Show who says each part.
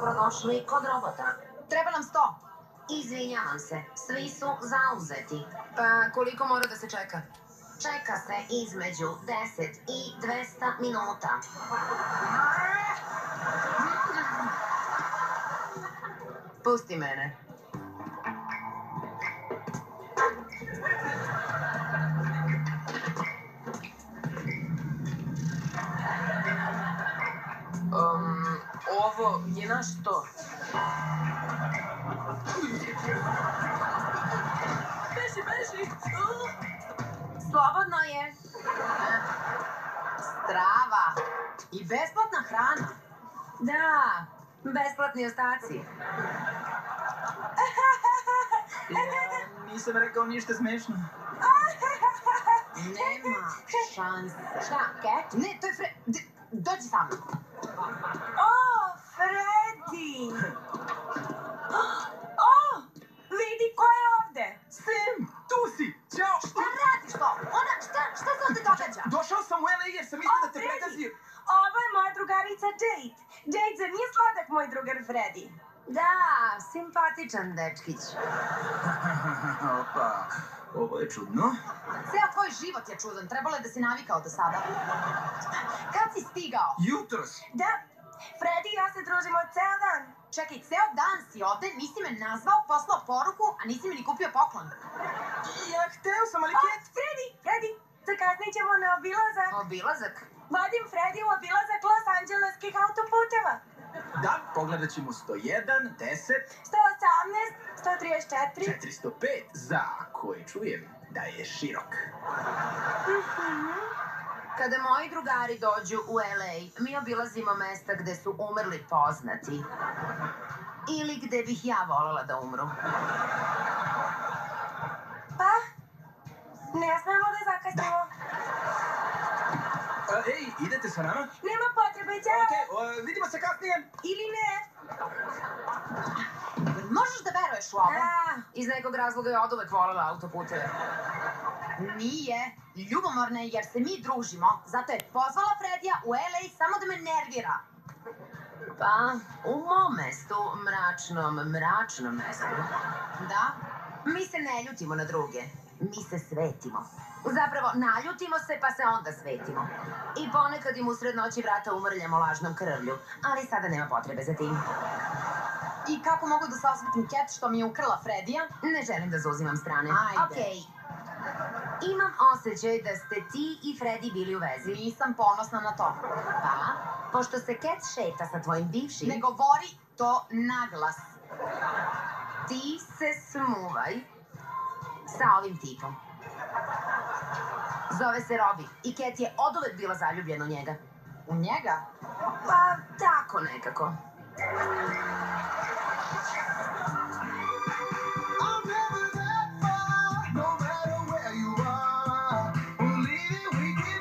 Speaker 1: Dobrodošli kod robota.
Speaker 2: Treba nam 100.
Speaker 1: Izvinjavam se, svi su zauzeti.
Speaker 2: Pa koliko mora da se čeka?
Speaker 1: Čeka se između 10 i 200 minuta.
Speaker 2: Pusti mene. Ovo je naš to. Beži! Slobodno je. Strava. I besplatna hrana. Da, besplatni ostaci.
Speaker 3: Ja nisam rekao ništa smešno.
Speaker 2: Nema šanse. Šta, Cat? Ne, to je dođi sa mnom.
Speaker 4: Fredi! Vidi ko je ovde!
Speaker 3: Sam, tu si! Ćao!
Speaker 2: Šta radiš to? Šta se ovde događa?
Speaker 3: Došao sam u LA jer sam mislio da te
Speaker 4: Fredi!
Speaker 3: pregazio.
Speaker 4: Ovo je moja drugarica Jade. Jade, zar nije sladak moj drugar Fredi?
Speaker 2: Da, simpatičan dečkić.
Speaker 3: Opa, ovo je čudno.
Speaker 2: Ceo tvoj život je čudan, trebalo je da si navikao do sada. Kad si stigao?
Speaker 3: Jutros.
Speaker 4: Da, Fredi i ja se družimo ceo dan.
Speaker 2: Čekaj, ceo dan si ovde, nisi me nazvao, poslao poruku, a nisi mi ni kupio poklon.
Speaker 3: Ja hteo sam, ali Cat...
Speaker 4: Fredi, zakasnit ćemo na obilazak.
Speaker 2: Obilazak?
Speaker 4: Vodim Fredi u obilazak Los Angeleskih autoputeva.
Speaker 3: Da, pogledat ćemo 101, 10,
Speaker 4: 118, 134.
Speaker 3: 405, za koji čujem da je širok.
Speaker 2: Kada moji drugari dođu u LA, mi obilazimo mesta gde su umrli poznati. Ili gde bih ja voljela da umru.
Speaker 4: Pa, ne smemo da zakasnimo.
Speaker 3: Ej, idete sa nama?
Speaker 4: Nema potrebe, ćao.
Speaker 3: Okej, vidimo se kasnije.
Speaker 4: Ili ne.
Speaker 2: Možeš da veruješ u ovo? Iz nekog razloga je oduvek voljela autoputeve. Nije. Ljubomorna je jer se mi družimo. Zato je pozvala Fredija u LA samo da me nervira. Pa, u mom mestu, mračnom mestu. Da? Mi se ne ljutimo na druge. Mi se svetimo. Zapravo, naljutimo se pa se onda svetimo. I ponekad im usred noći vrata umrljamo lažnom krvlju. Ali sada nema potrebe za tim. I kako mogu da se osvetim Cat što mi je ukrala Fredija? Ne želim da zauzimam strane. Ajde. Okej. Imam osjećaj da ste ti i Fredi bili u vezi. Nisam ponosna na to. Pa, pošto se Cat šeta sa tvojim bivšim... Ne govori to naglas. Ti se smuvaj sa ovim tipom. Zove se Robi i Cat je oduvek bila zaljubljena u njega. U njega? Pa, tako nekako.